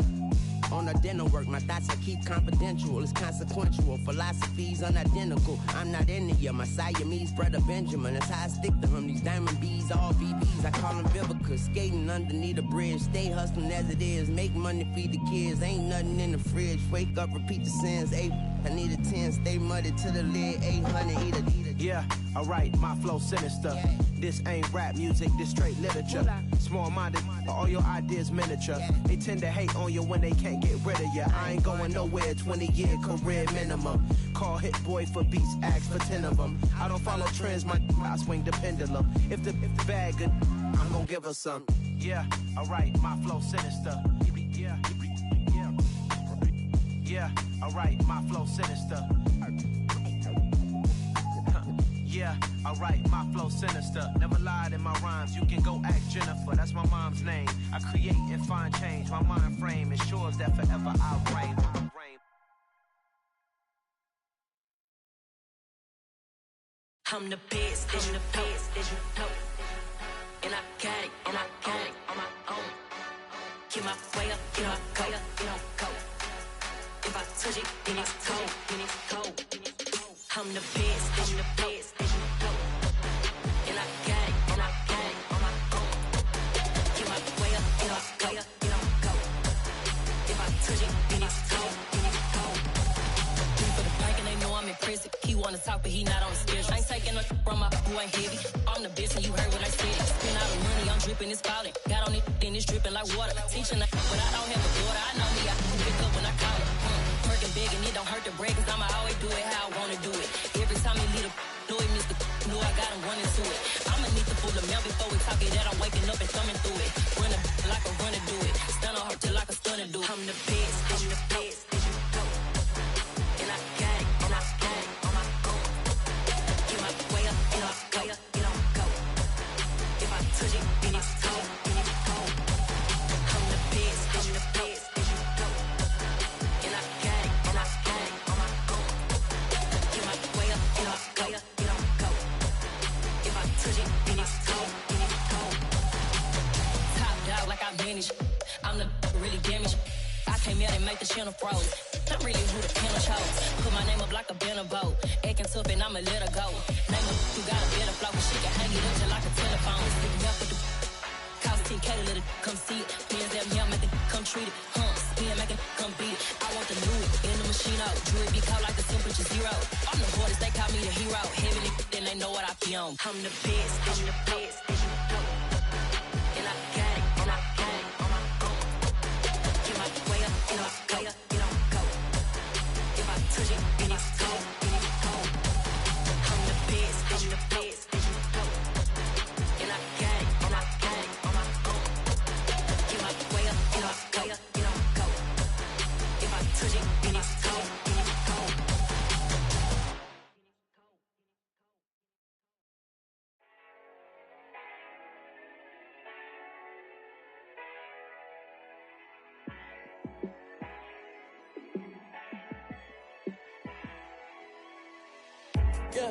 on the dinner work. My thoughts I keep confidential, it's consequential. Philosophies unidentical, I'm not into you. My Siamese brother Benjamin, that's how I stick to him. These diamond bees, all BBs, I call them Vivica. Skating underneath the bridge, stay hustling as it is. Make money, feed the kids, ain't nothing in the fridge. Wake up, repeat the sins, I need a 10, stay muddy to the lid, 800, eat a. Yeah, alright, my flow sinister. This ain't rap music, this straight literature. Small-minded, all your ideas miniature. They tend to hate on you when they can't get rid of you. I ain't going nowhere, 20-year career minimum. Call Hit Boy for beats, ask for 10 of them. I don't follow trends, I swing the pendulum. If the bag good, I'm gonna give her some. Yeah, alright, my flow sinister. Yeah, alright, my flow sinister. Yeah, alright, my flow sinister. Never lied in my rhymes, you can go ask Jennifer, that's my mom's name. I create and find change, my mind frame ensures that forever I'll reign. I'm the best, I'm the best, as you know. And I got it, and I got it on my own. Get my way up, get my go, get on go. If I touch it, then it's cold, then it's cold. I'm the best, I'm the best, as you know. And I got it, and I got it on my own. Get my way up, get my go, get on go. If I touch it, then it's cold, then it's cold. Three for the bank and they know I'm impressive. He wanna talk, but he not on the schedule. I ain't taking a from my boy ain't heavy. I'm the best and you heard what I said. Spend all the money, I'm dripping, it's falling. Got on it, then it's dripping like water. Teaching but I don't have a daughter. I know me, I can pick up when I call it. Working big and it don't hurt to break, cause I'ma always do it how I wanna do it. Every time he lead a know he missed the know I got him running to it. I'ma need to pull the mail before we talk it that I'm waking up and thumbing through it. Run a like a runner do it. Stun on her till like a stunner do it. I'm the best, I'm the best, as you know. And I got it, and I got it on my own. Get my way up, and I go, get on go. If I touch it, then it's cold, then it's cold. I'm the best, I'm the best, as you know. And I got it, and I got it on my own. Get my way up, and I go, get on go. If I touch it, then it's cold, then it's cold. Top dog like I manage. I'm the really damaged. I came out and make the channel froze. I'm really who the piano chose. Put my name up like a banner boat. Acting tough and I'ma let her go. Name her, you got a better flow, but she can hang it up just like a telephone. Cost 10K to let it come see it. Bands that me, I make it come treat it. Spin, make it come beat it. I want the new in the machine out. Jewelry be caught like the temperature zero. I'm the hardest, they call me the hero. Heavenly, then they know what I be on. I'm the best, I'm the best, as you know. And I got it, and I got it on my own. Get my way up, and I go, get on go. If I touch it, then it's cold, then it's cold. I'm the best, I'm the best, as you know. And I got it, and I got it on my own. Get my way up, and I go, get on go. If I touch it, then it's cold, then it's cold. Yeah,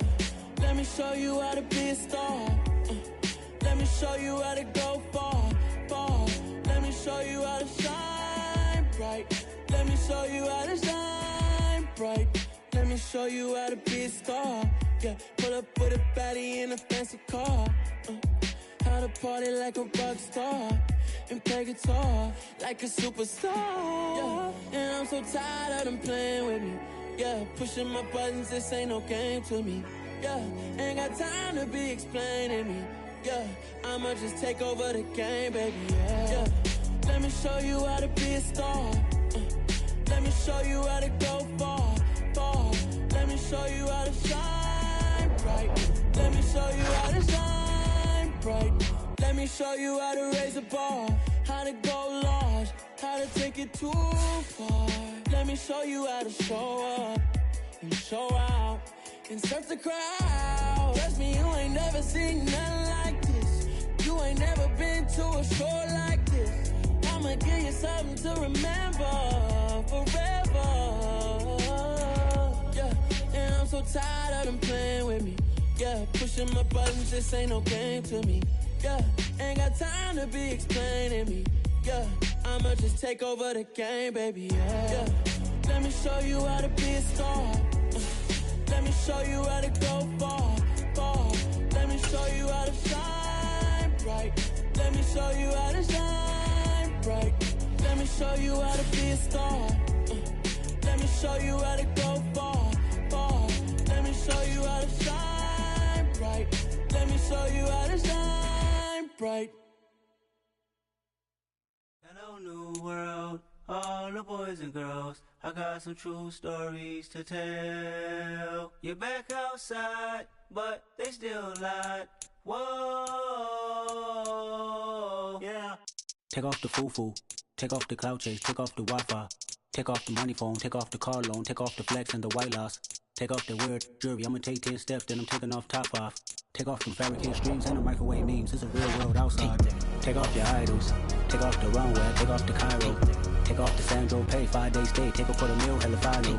let me show you how to be a star. Let me show you how to go far, far. Let me show you how to shine bright. Let me show you how to shine bright. Let me show you how to be a star. Yeah, pull up with a baddie in a fancy car. How to party like a rock star and play guitar like a superstar. Yeah, and I'm so tired of them playing with me. Yeah, pushing my buttons, this ain't no game to me. Yeah, ain't got time to be explaining me. Yeah, I'ma just take over the game, baby. Yeah, let me show you how to be a star. Let me show you how to go far, far. Let me show you how to shine bright. Let me show you how to shine bright. Let me show you how to raise a bar, how to go large, how to take it too far. Let me show you how to show up and show out and surf the crowd. Trust me, you ain't never seen nothing like this. You ain't never been to a show like this. I'ma give you something to remember forever. Yeah, and I'm so tired of them playing with me. Yeah, pushing my buttons, this ain't no game to me. Yeah, ain't got time to be explaining me. Yeah, I'ma just take over the game, baby. Yeah, let me show you how to be a star. Let me show you how to go far, far. Let me show you how to shine bright. Let me show you how to shine bright. Let me show you how to be a star. Let me me show you how to go far, far. Let me show you how to shine bright. Let me show you how to shine bright. Hello, new world, all the boys and girls. I got some true stories to tell. You're back outside, but they still lied. Whoa, yeah. Take off the foo-foo, take off the cloud chase, take off the Wi-Fi. Take off the money phone, take off the car loan, take off the flex and the white loss. Take off the weird jewelry, I'ma take 10 steps, then I'm taking off top 5. Take off them fabricated streams and the microwave memes, it's a real world outside. Take off your idols, take off the runway, take off the Cairo. Take off the Sandro pay, 5-day stay, take off for the meal, hella final.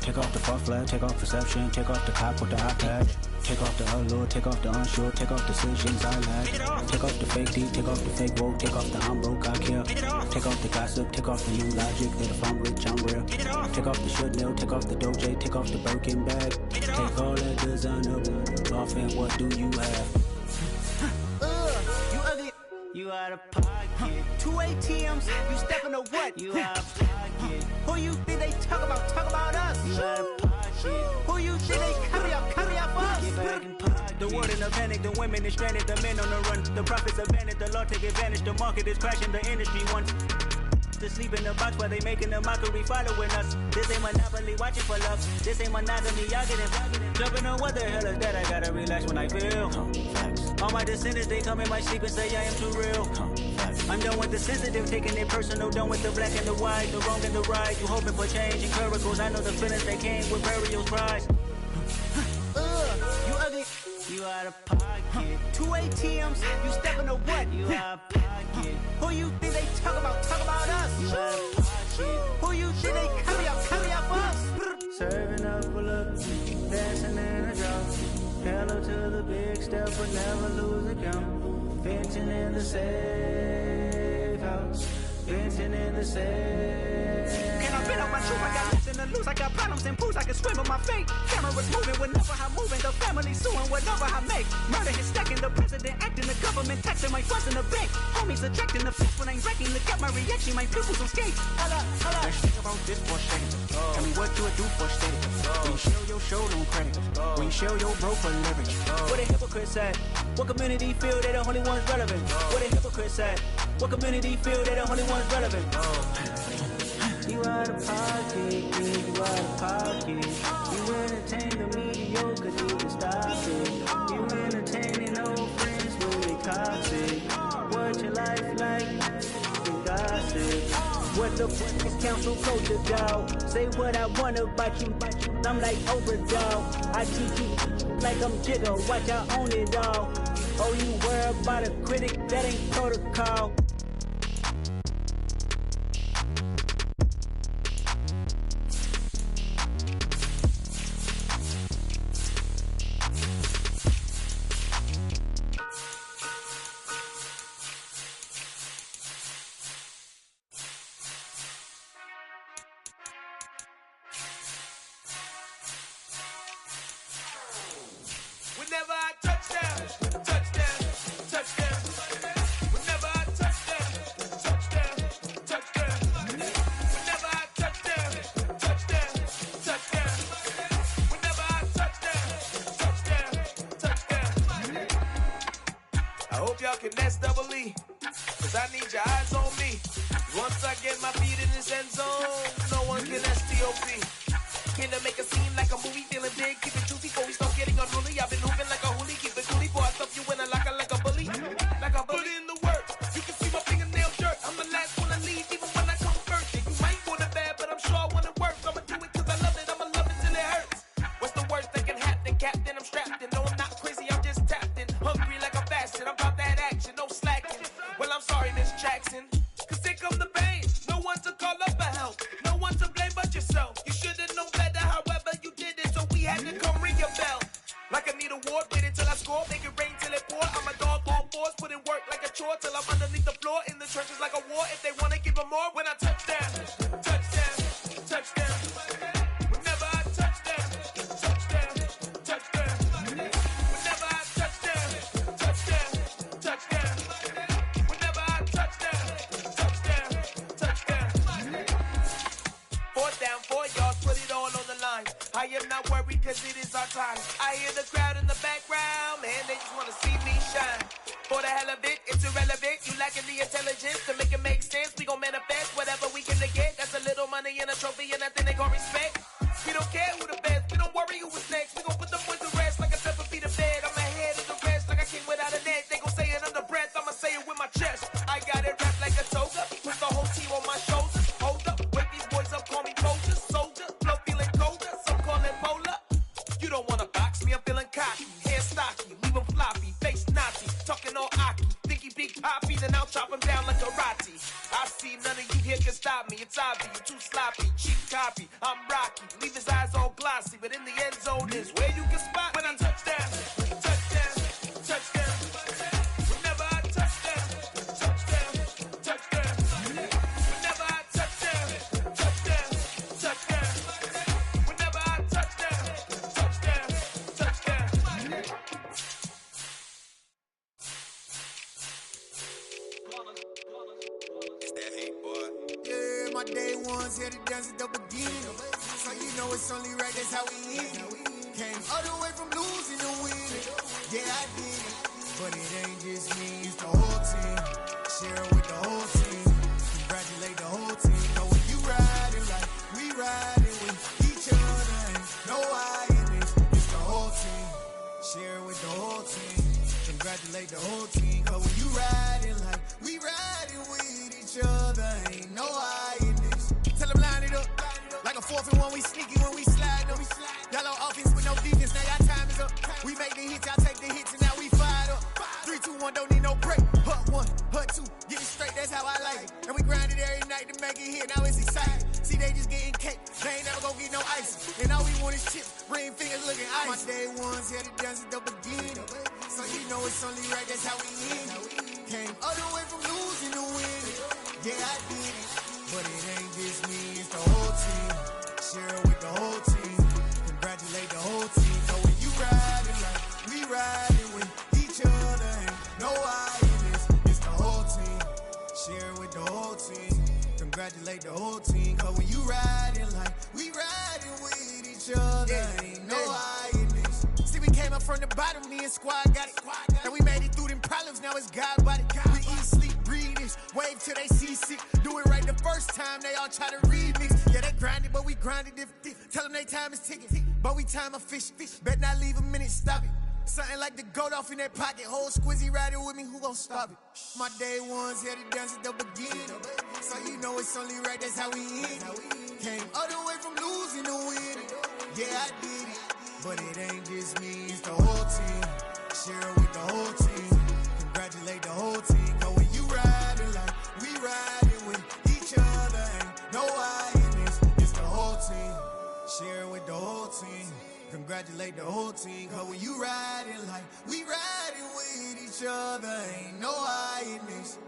Take off the fuck flag, take off perception, take off the cop with the eye patch. Take off the allure, take off the unsure, take off decisions I lack. Take off the fake deep, take off the fake woke, take off the I'm broke, I care. Take off the gossip, take off the new logic that if I'm rich, I'm real. Take off the Chanel, take off the Doja, take off the Birkin bag. Take all that designer off and what do you have? You ugly. You out of pocket. 2 ATMs, you stepping to what? You out of pocket. Who you think they talk about us? You out of pocket. Who you think they carry out for us? Get back in pocket. The world in a panic, the women is stranded, the men on the run. The profits abandoned, the law take advantage. The market is crashing, the industry wants to sleep in the box while they making a mockery following us. This ain't Monopoly, watching for love. This ain't monogamy, y'all getting jumping on what the hell is that? I gotta relax when I feel. All my descendants, they come in my sleep and say I am too real. I'm done with the sensitive, taking it personal. Done with the black and the white, the wrong and the right. You hoping for change and miracles. I know the feelings that came with burial cries. You ugly. You out of pocket. 2 ATMs, you stepping to what? You out of pocket. Who you think they talk about us? You out of pocket. Who you think they carry out for us? Serving up a look, dancing in a drop. Hello to the big step, but never lose a count. Venting in the safe house. Venting in the safe. Can I bend up my truth? I got nothing to lose. I got problems and pools. I can swim with my fate. Cameras moving whenever I'm moving. The family suing whatever I make. Murder is stacking. The president acting. The government taxing my funds in the bank. Homies attracting the fix when I'm wrecking. Look at my reaction. My pupils on skate. Holla. Let's think about this for a second. Tell me what you would do for a steady. When you show your show, no credit. When you show your bro for leverage. What a hypocrite said. What community feel they the only ones relevant? What a hypocrite said. What community feel they the only ones relevant? You out of pocket, you out of pocket. You entertain the mediocre, need to stop it. You entertaining old friends when they toxic. What your life like? The gossip. What the fuck is council culture, dog? Say what I want about you. I'm like Oprah, dog. I teach you like I'm Jigga. Watch I own it all. Oh, you worry about a critic? That ain't protocol. Whenever I touch down, touchdown, touchdown. Whenever I touch down, touchdown, touchdown. Whenever I touch down, touchdown, touchdown. Whenever I touch down, touchdown, touchdown. I hope y'all can SEE, cause I need your eyes on me. Once I get my feet in this end zone, no one can STOP. Here to make a scene like a movie, feeling big, keep it juicy before we start getting unruly. I've been moving like a hooli, keep it coolie, before I stuff you in a locker like a bully. Like a bully. Put in the work, you can see my fingernail dirt. I'm the last one to leave, even when I come first. Yeah, you might want it bad, but I'm sure I want it worse. I'ma do it cause I love it, I'ma love it till it hurts. What's the worst that can happen, Captain? I'm strapped in, no I'm not crazy, I'm just tapped in. Hungry like I'm fasting, I'm about that action, no slacking. Well, I'm sorry, Miss Jackson, cause here come the pain. No one to call up for help, no one to blame but yourself. You should've known better, however you did it, so we had to come ring your bell. Like I need a ward, wait until I score, make it rain till it pour. I'm a dog on fours, put in work like a chore till I'm underneath the floor. In the trenches like a war, if they wanna give them more. When I touch down, touchdown, touchdown. Whenever I touch down, touchdown, touchdown. Whenever I touch down, touchdown, touchdown. Whenever I touch down, touchdown, touchdown. 4th down, 4 yards, cause it is our time. I hear the crowd in the background, man, they just wanna see me shine. For the hell of it, it's irrelevant. You lacking the intelligence to make it make sense. We gon' manifest whatever we can get. That's a little money and a trophy and nothing they gon' respect. We don't care who the best, we don't worry who was next. We gon' put the boys to rest like a 7 feet of bed. I'm ahead of the rest like I came without a net. They gon' say it under breath, I'ma say it with my chest. I got it wrapped like a toga, put the whole team on my shoulders. Hold up, wake these boys up, call me Folger, soldier, flow feeling colder, some call it polar. You don't wanna box me, I'm feeling cocky, hair stocky, leave 'em floppy, face Nazi, talking all aki. Think he big poppy, then I'll chop him down like karate. I see none of you here can stop me, it's obvious, you too sloppy, cheap copy, I'm Rocky. Leave his eyes all glossy, but in the end zone is where you can spot when I touch down, touchdown, touchdown. Whenever I touch down, touchdown, touchdown. Whenever I touch down, touchdown, touchdown. Whenever I touch down, touchdown, touchdown. It's that hate, boy. Yeah, my day ones here to dance at the beginning. So you know it's only right, that's how we end. Came all the way from losing to winning. Yeah, I did it. But it ain't just me, it's the whole team. Share it with the whole team. Congratulate the whole team. Know when you riding like we riding with each other. Ain't no I in this, it's the whole team. Share it with the whole team. Congratulate the whole team. Cause when you riding like we riding with each other. Ain't no I in this. Tell them line it up. Like a 4th and 1, we sneaky when we slide them. Yellow offense with no defense, now y'all time is up. We make the hits, y'all take the hits, and now we fired up. 3, 2, 1, don't need no break. Hut 1, hut 2, get it straight, that's how I like it. And we grind it every night to make it hit, now it's exciting. See, they just getting cake, they ain't never gonna get no ice. And all we want is chips, ring fingers looking ice. My day ones here to dance at the beginning. So you know it's only right, that's how we end it. Came all the way from losing to winning. Yeah, I did it. But it ain't just me, it's the whole team. Share it with the whole team. Congratulate the whole team. Know when you riding like we riding with each other. Ain't no I in this, it's the whole team. Share it with the whole team. Congratulate the whole team. Cause when you riding like we riding with each other. Ain't no I in this. See, we came up from the bottom, me and squad got it. And we made it through them problems, now it's God body. We eat, sleep, breathe this, wave till they see sick. Do it right the first time, they all try to remix. Yeah, they grinded, but we grinded different. Tell them they time is ticking, but we time a fish. Bet not leave a minute, stop it. Something like the goat off in that pocket. Whole squizzy riding with me, who gon' stop it? My day ones here to dance at the beginning. So you know it's only right, that's how we end it. Came all the way from losing to winning. Yeah, I did it. But it ain't just me, it's the whole team. Share it with the whole team. Congratulate the whole team. Cause when you riding like we riding with each other. Ain't no I in this, it's the whole team. Share it with the whole team. Congratulate the whole team. Cause when you riding like we riding with each other. Ain't no I in this.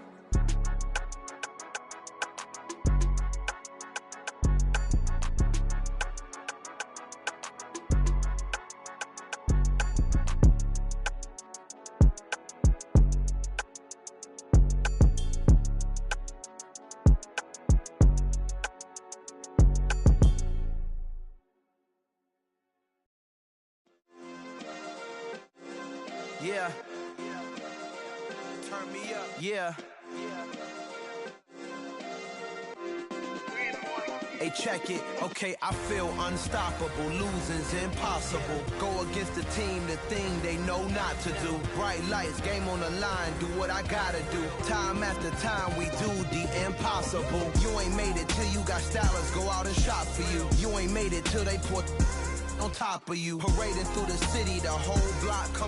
Yeah. Turn me up. Yeah. Hey, check it. Okay, I feel unstoppable. Losing's impossible. Go against the team, the thing they know not to do. Bright lights, game on the line. Do what I gotta do. Time after time, we do the impossible. You ain't made it till you got stylers go out and shop for you. You ain't made it till they put on top of you. Parading through the city, the whole block come